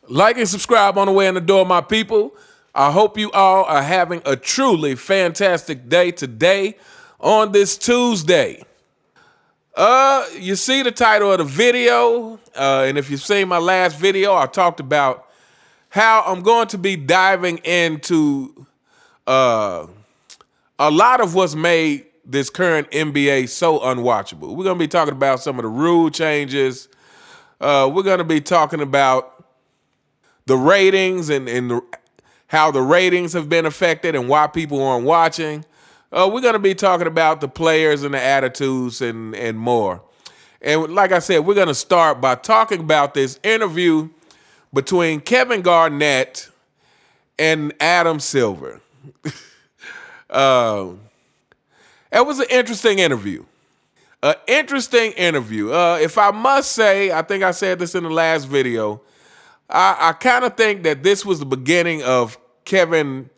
Like and subscribe on the way in the door, my people. I hope you all are having a truly fantastic day today on this Tuesday. You see the title of the video, and if you've seen my last video, I talked about how I'm going to be diving into a lot of what's made this current NBA so unwatchable. We're going to be talking about some of the rule changes. We're going to be talking about the ratings and how the ratings have been affected and why people aren't watching. We're going to be talking about the players and the attitudes and more. And like I said, we're going to start by talking about this interview between Kevin Garnett and Adam Silver. It was an interesting interview. If I must say, I think I said this in the last video, I kind of think that this was the beginning of Kevin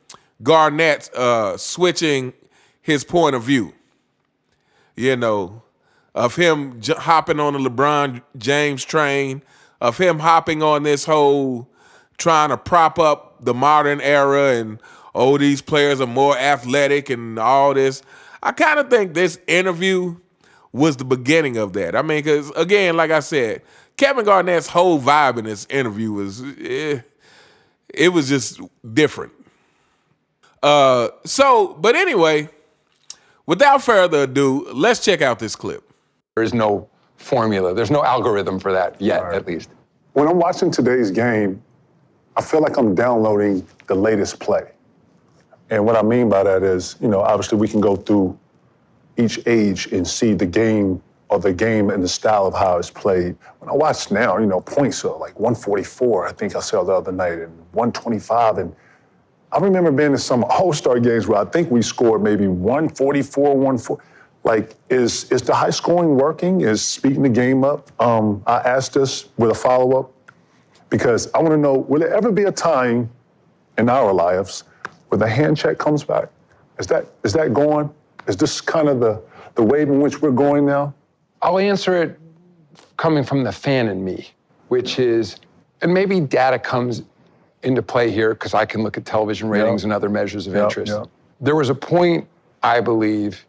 Garnett switching his point of view. You know, of him hopping on the LeBron James train, of him hopping on this whole trying to prop up the modern era and, oh, these players are more athletic and all this. I kind of think this interview was the beginning of that. I mean, because, again, like I said, Kevin Garnett's whole vibe in this interview was, it was just different. But anyway, without further ado, let's check out this clip. There is no formula. There's no algorithm for that yet, at least. When I'm watching today's game, I feel like I'm downloading the latest play. And what I mean by that is, obviously we can go through each age and see the game and the style of how it's played. When I watch now, points are like 144, I think I saw the other night, and 125. And I remember being in some All-Star games where I think we scored maybe 144, 140. Like, is the high scoring working? Is speeding the game up? I asked this with a follow-up because I want to know, will there ever be a time in our lives where the hand check comes back? Is that going? Is this kind of the wave in which we're going now? I'll answer it coming from the fan in me, which is, and maybe data comes into play here because I can look at television ratings and other measures of interest. There was a point, I believe,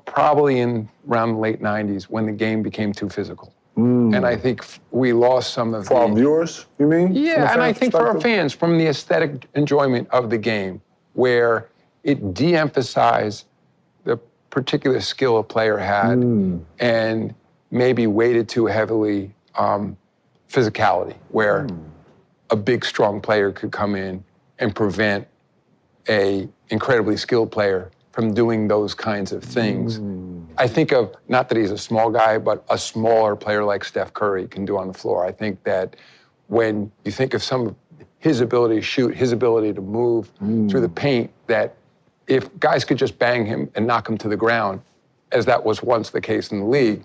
probably in around the late 90s when the game became too physical. And I think we lost some of For our viewers, you mean? Yeah, and I think for our fans, from the aesthetic enjoyment of the game, where it de-emphasized the particular skill a player had and maybe weighted too heavily physicality, where a big, strong player could come in and prevent a incredibly skilled player from doing those kinds of things. I think of, not that he's a small guy, but a smaller player like Steph Curry can do on the floor. I think that when you think of some of his ability to shoot, his ability to move through the paint, that if guys could just bang him and knock him to the ground, as that was once the case in the league,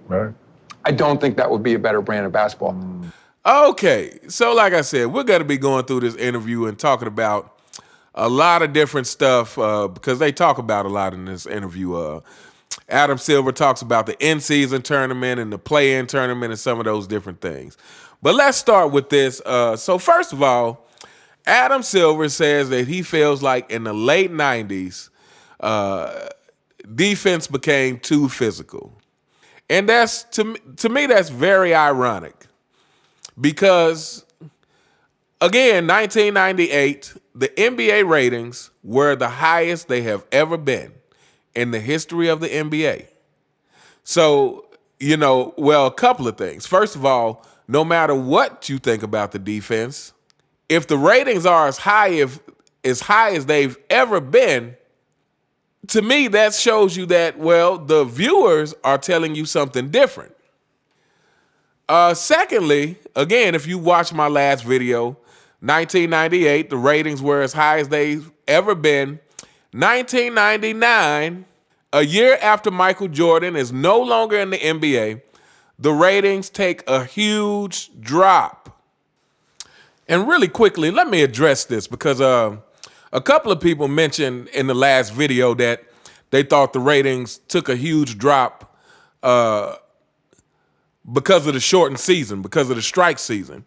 I don't think that would be a better brand of basketball. Okay, so like I said, we're going to be going through this interview and talking about a lot of different stuff because they talk about a lot in this interview. Adam Silver talks about the in-season tournament and the play-in tournament and some of those different things. But let's start with this. So first of all, Adam Silver says that he feels like in the late 90s, defense became too physical. And that's, to me, that's very ironic. Because, again, 1998, the NBA ratings were the highest they have ever been in the history of the NBA. So, a couple of things. First of all, no matter what you think about the defense, if the ratings are as high as they've ever been, to me, that shows you that, the viewers are telling you something different. Secondly, again, if you watch my last video, 1998, the ratings were as high as they've ever been. 1999, a year after Michael Jordan is no longer in the NBA, the ratings take a huge drop. And really quickly, let me address this because a couple of people mentioned in the last video that they thought the ratings took a huge drop because of the shortened season, because of the strike season.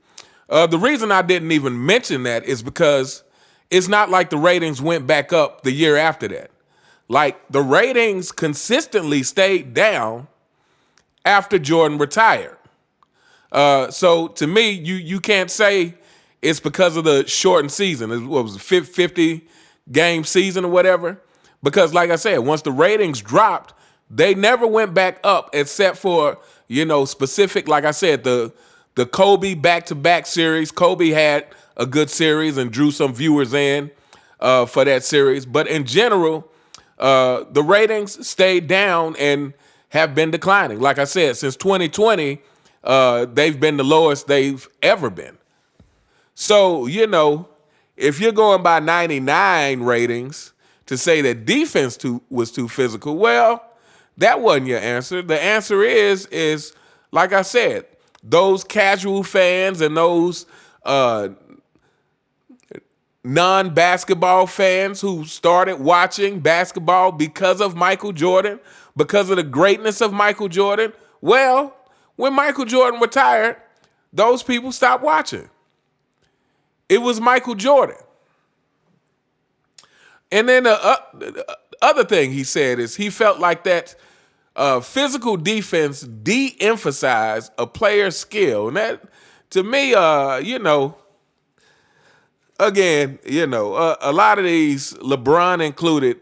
The reason I didn't even mention that is because it's not like the ratings went back up the year after that. Like the ratings consistently stayed down after Jordan retired. So to me, you can't say it's because of the shortened season. What was it, 50 game season or whatever? Because like I said, once the ratings dropped, they never went back up except for, specific, like I said, the Kobe back-to-back series. Kobe had a good series and drew some viewers in for that series. But in general, the ratings stayed down and have been declining. Like I said, since 2020, they've been the lowest they've ever been. So, if you're going by 99 ratings to say that defense was too physical, well, that wasn't your answer. The answer is like I said, those casual fans and those non-basketball fans who started watching basketball because of Michael Jordan, because of the greatness of Michael Jordan, well, when Michael Jordan retired, those people stopped watching. It was Michael Jordan. And then the other thing he said is he felt like that physical defense de-emphasized a player's skill. And that, to me, again, a lot of these, LeBron included,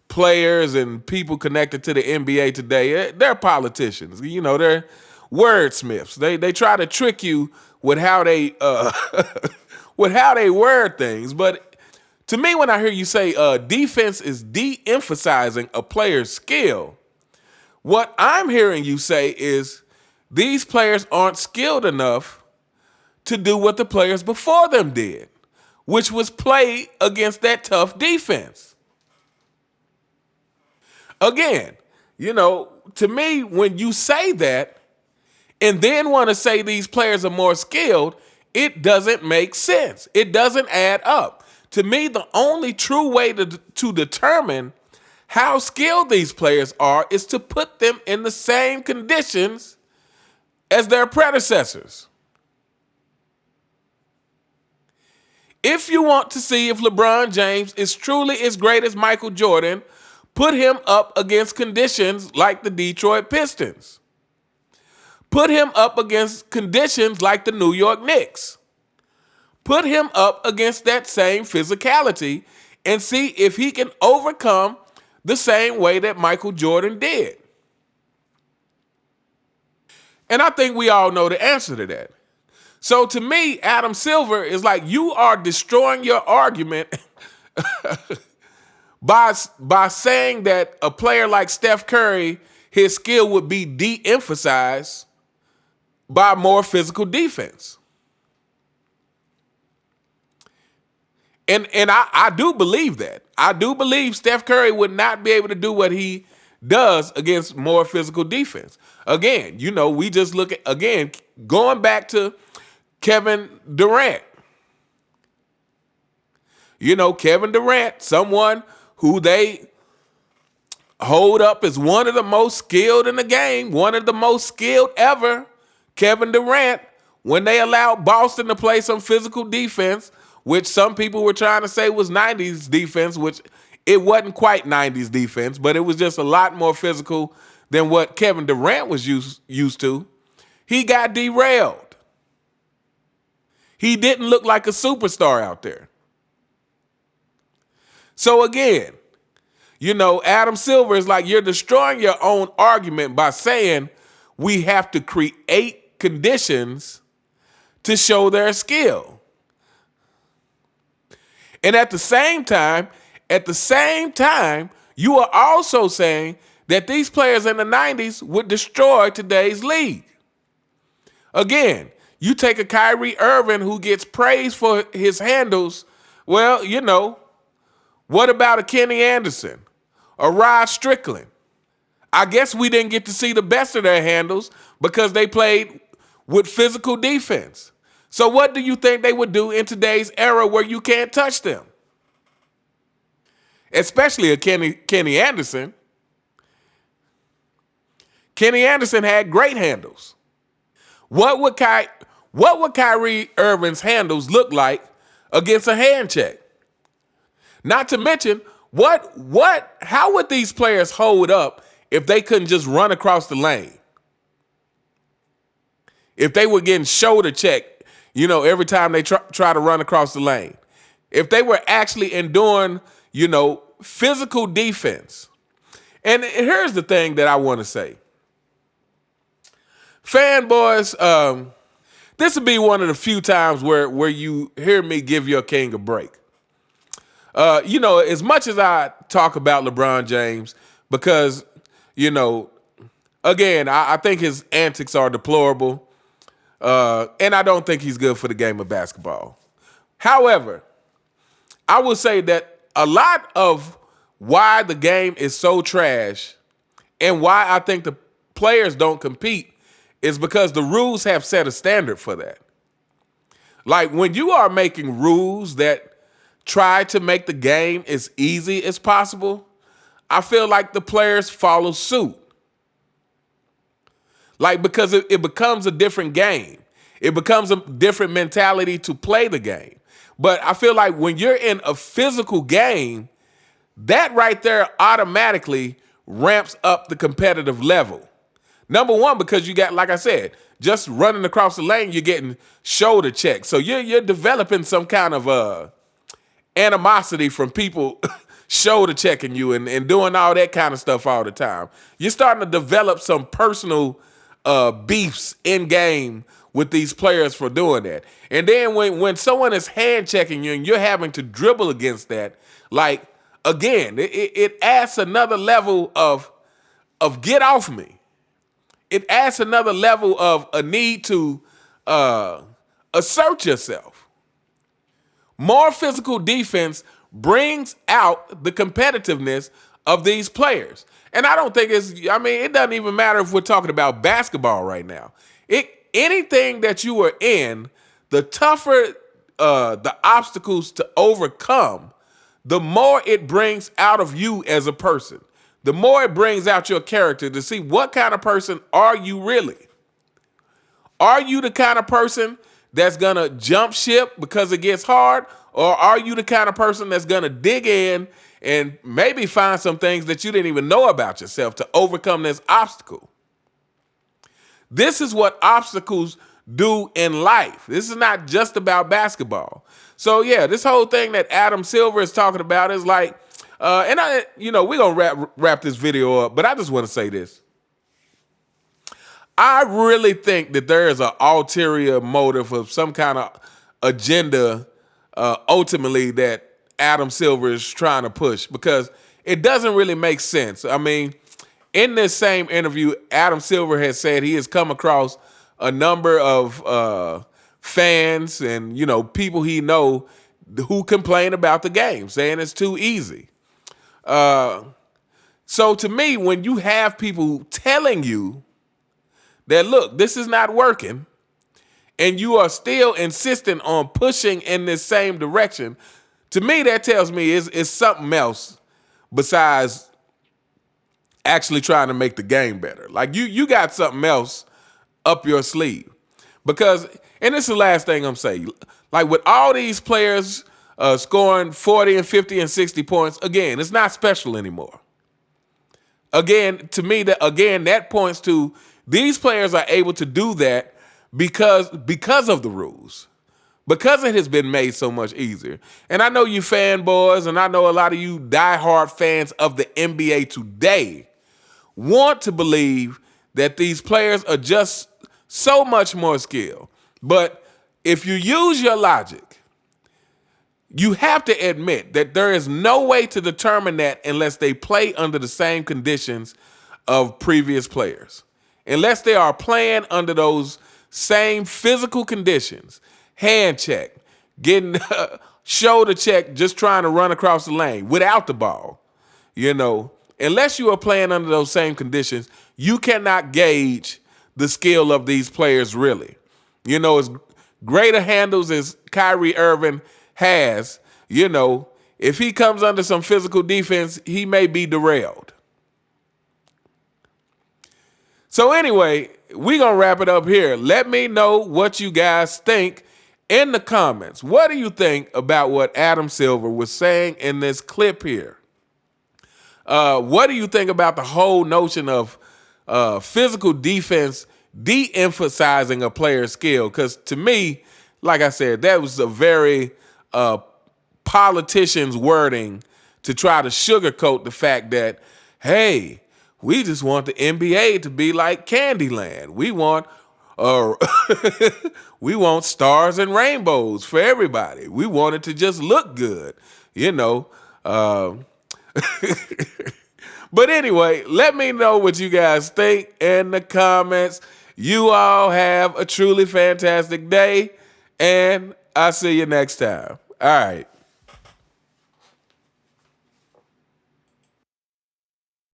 players and people connected to the NBA today, they're politicians. They're wordsmiths. They try to trick you with how they with how they word things. But to me, when I hear you say defense is de-emphasizing a player's skill, what I'm hearing you say is these players aren't skilled enough to do what the players before them did, which was play against that tough defense. Again, to me, when you say that and then want to say these players are more skilled, it doesn't make sense. It doesn't add up. To me, the only true way to determine how skilled these players are is to put them in the same conditions as their predecessors. If you want to see if LeBron James is truly as great as Michael Jordan, put him up against conditions like the Detroit Pistons. Put him up against conditions like the New York Knicks. Put him up against that same physicality and see if he can overcome the same way that Michael Jordan did. And I think we all know the answer to that. So to me, Adam Silver is like, you are destroying your argument by saying that a player like Steph Curry, his skill would be de-emphasized by more physical defense. And I do believe that. I do believe Steph Curry would not be able to do what he does against more physical defense. Again, we just look at, again, going back to Kevin Durant. Kevin Durant, someone who they hold up as one of the most skilled in the game, one of the most skilled ever. Kevin Durant, when they allowed Boston to play some physical defense, which some people were trying to say was 90s defense, which it wasn't quite 90s defense, but it was just a lot more physical than what Kevin Durant was used to, he got derailed. He didn't look like a superstar out there. So again, Adam Silver is like, you're destroying your own argument by saying we have to create conditions to show their skill. And at the same time, you are also saying that these players in the 90s would destroy today's league. Again, you take a Kyrie Irving who gets praised for his handles. Well, what about a Kenny Anderson, a Rod Strickland? I guess we didn't get to see the best of their handles because they played with physical defense. So what do you think they would do in today's era where you can't touch them? Especially a Kenny Anderson. Kenny Anderson had great handles. What would What would Kyrie Irving's handles look like against a hand check? Not to mention, how would these players hold up if they couldn't just run across the lane? If they were getting shoulder checked, every time they try to run across the lane. If they were actually enduring, physical defense. And here's the thing that I want to say. Fanboys, this would be one of the few times where you hear me give your king a break. As much as I talk about LeBron James, because, again, I think his antics are deplorable, and I don't think he's good for the game of basketball. However, I will say that a lot of why the game is so trash and why I think the players don't compete is because the rules have set a standard for that. Like when you are making rules that try to make the game as easy as possible, I feel like the players follow suit. Like because it becomes a different game. It becomes a different mentality to play the game. But I feel like when you're in a physical game, that right there automatically ramps up the competitive level. Number one, because you got, like I said, just running across the lane, you're getting shoulder checked. So you're developing some kind of animosity from people shoulder checking you and doing all that kind of stuff all the time. You're starting to develop some personal beefs in game with these players for doing that. And then when someone is hand checking you and you're having to dribble against that, like, again, it adds another level of get off me. It adds another level of a need to assert yourself. More physical defense brings out the competitiveness of these players. And I don't think it doesn't even matter if we're talking about basketball right now. Anything that you are in, the tougher the obstacles to overcome, the more it brings out of you as a person. The more it brings out your character to see what kind of person are you really. Are you the kind of person that's going to jump ship because it gets hard? Or are you the kind of person that's going to dig in and maybe find some things that you didn't even know about yourself to overcome this obstacle? This is what obstacles do in life. This is not just about basketball. So yeah, this whole thing that Adam Silver is talking about is like, we're gonna wrap this video up, but I just want to say this. I really think that there is an ulterior motive of some kind of agenda, ultimately that Adam Silver is trying to push, because it doesn't really make sense. I mean, in this same interview, Adam Silver has said he has come across a number of fans and, people he know who complain about the game, saying it's too easy. So to me, when you have people telling you that, look, this is not working, and you are still insistent on pushing in this same direction, to me, that tells me it's something else besides actually trying to make the game better. Like you got something else up your sleeve. Because, and this is the last thing I'm saying, like with all these players scoring 40 and 50 and 60 points, again, it's not special anymore. Again, to me, that points to these players are able to do that because of the rules. Because it has been made so much easier. And I know you fanboys, and I know a lot of you diehard fans of the NBA today want to believe that these players are just so much more skilled. But if you use your logic, you have to admit that there is no way to determine that unless they play under the same conditions of previous players. Unless they are playing under those same physical conditions, hand check, getting shoulder check, just trying to run across the lane without the ball, unless you are playing under those same conditions, you cannot gauge the skill of these players really. As greater handles as Kyrie Irving has, if he comes under some physical defense, he may be derailed. So anyway, we going to wrap it up here. Let me know what you guys think in the comments. What do you think about what Adam Silver was saying in this clip here? What do you think about the whole notion of physical defense de-emphasizing a player's skill? Because to me, like I said, that was a very politician's wording to try to sugarcoat the fact that, hey, we just want the NBA to be like Candyland. We want we want stars and rainbows for everybody. We want it to just look good, you know. But anyway, let me know what you guys think in the comments. You all have a truly fantastic day, and I'll see you next time. All right.